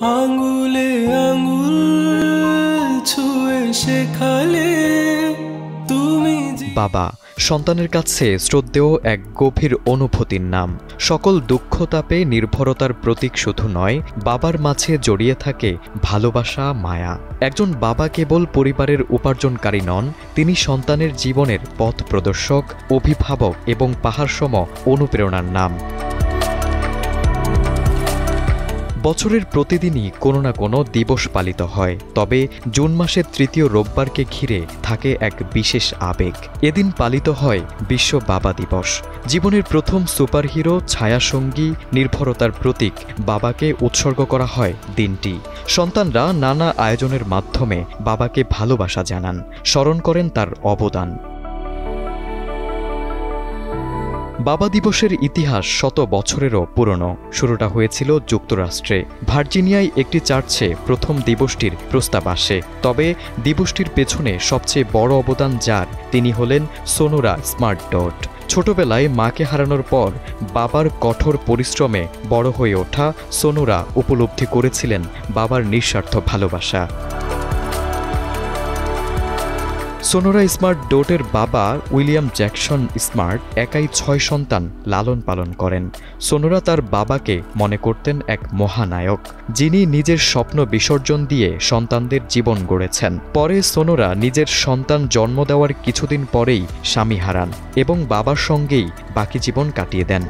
আঙ্গুলে আঙ্গুল ছুঁয়ে শেখালে তুমি। বাবা সন্তানের কাছে শ্রদ্ধেয় এক গভীর অনুভূতির নাম। সকল দুঃখ তাপে নির্ভরতার প্রতীক শুধু নয়, বাবার মাঝে জড়িয়ে থাকে ভালোবাসা, মায়া। একজন বাবা কেবল পরিবারের উপার্জনকারী নন, তিনি সন্তানের জীবনের পথ প্রদর্শক, অভিভাবক এবং পাহাড়সম অনুপ্রেরণার নাম। বছরের প্রতিদিনই কোনো না কোনো দিবস পালিত হয়, তবে জুন মাসের তৃতীয় রোববারকে ঘিরে থাকে এক বিশেষ আবেগ। এদিন পালিত হয় বিশ্ব বাবা দিবস। জীবনের প্রথম সুপারহিরো, ছায়াসঙ্গী, নির্ভরতার প্রতীক বাবাকে উৎসর্গ করা হয় দিনটি। সন্তানরা নানা আয়োজনের মাধ্যমে বাবাকে ভালোবাসা জানান, স্মরণ করেন তার অবদান। বাবা দিবসের ইতিহাস শত বছরেরও পুরনো। শুরুটা হয়েছিল যুক্তরাষ্ট্রে। ভার্জিনিয়ায় একটি চার্চে প্রথম দিবসটির প্রস্তাব আসে। তবে দিবসটির পেছনে সবচেয়ে বড় অবদান যার, তিনি হলেন সোনোরা স্মার্ট ডট। ছোটবেলায় মাকে হারানোর পর বাবার কঠোর পরিশ্রমে বড় হয়ে ওঠা সোনোরা উপলব্ধি করেছিলেন বাবার নিঃস্বার্থ ভালোবাসা। সোনোরা স্মার্ট ডটের বাবা উইলিয়াম জ্যাকসন স্মার্ট একাই 6 সন্তান লালন পালন করেন। সোনোরা তার বাবাকে মনে করতেন এক মহানায়ক, যিনি নিজের স্বপ্ন বিসর্জন দিয়ে সন্তানদের জীবন গড়েছেন। পরে সোনোরা নিজের সন্তান জন্ম দেওয়ার কিছুদিন পরেই স্বামী হারান এবং বাবার সঙ্গেই বাকি জীবন কাটিয়ে দেন।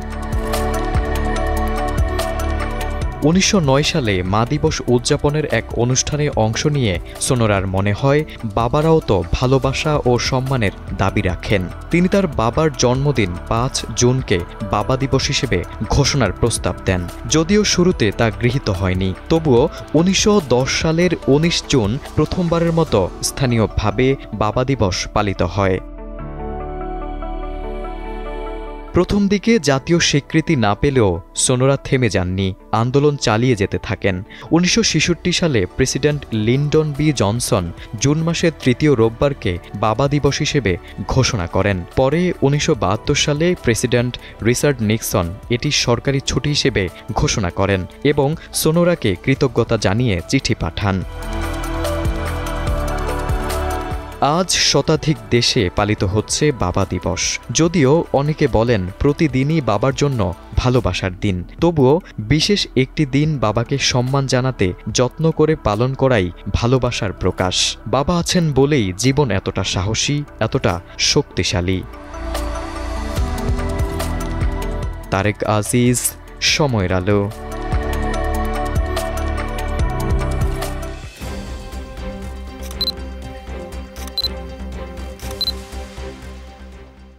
1909 সালে মা দিবস উদযাপনের এক অনুষ্ঠানে অংশ নিয়ে সোনোরার মনে হয় বাবারাও তো ভালোবাসা ও সম্মানের দাবি রাখেন। তিনি তার বাবার জন্মদিন 5 জুনকে বাবা দিবস হিসেবে ঘোষণার প্রস্তাব দেন। যদিও শুরুতে তা গৃহীত হয়নি, তবুও 1910 সালের 19 জুন প্রথমবারের মতো স্থানীয়ভাবে বাবা দিবস পালিত হয়। প্রথম দিকে জাতীয় স্বীকৃতি না পেলেও সোনোরা থেমে যাননি, আন্দোলন চালিয়ে যেতে থাকেন। 1966 সালে president Lyndon B Johnson June মাসের তৃতীয় রোববারকে বাবা দিবস হিসেবে ঘোষণা করেন। পরে 1972 সালে প্রেসিডেন্ট রিচার্ড নিক্সন এটি সরকারি ছুটি হিসেবে ঘোষণা করেন এবং সোনোরাকে কৃতজ্ঞতা জানিয়ে চিঠি পাঠান। আজ শতাধিক দেশে পালিত হচ্ছে বাবা দিবস। যদিও অনেকে বলেন প্রতিদিনই বাবার জন্য ভালোবাসার দিন, তবুও বিশেষ একটি দিন বাবাকে সম্মান জানাতে যত্ন করে পালন করাই ভালোবাসার প্রকাশ। বাবা আছেন বলেই জীবন এতটা সাহসী, এতটা শক্তিশালী। তারেক আজিজ, সময়ের আলো।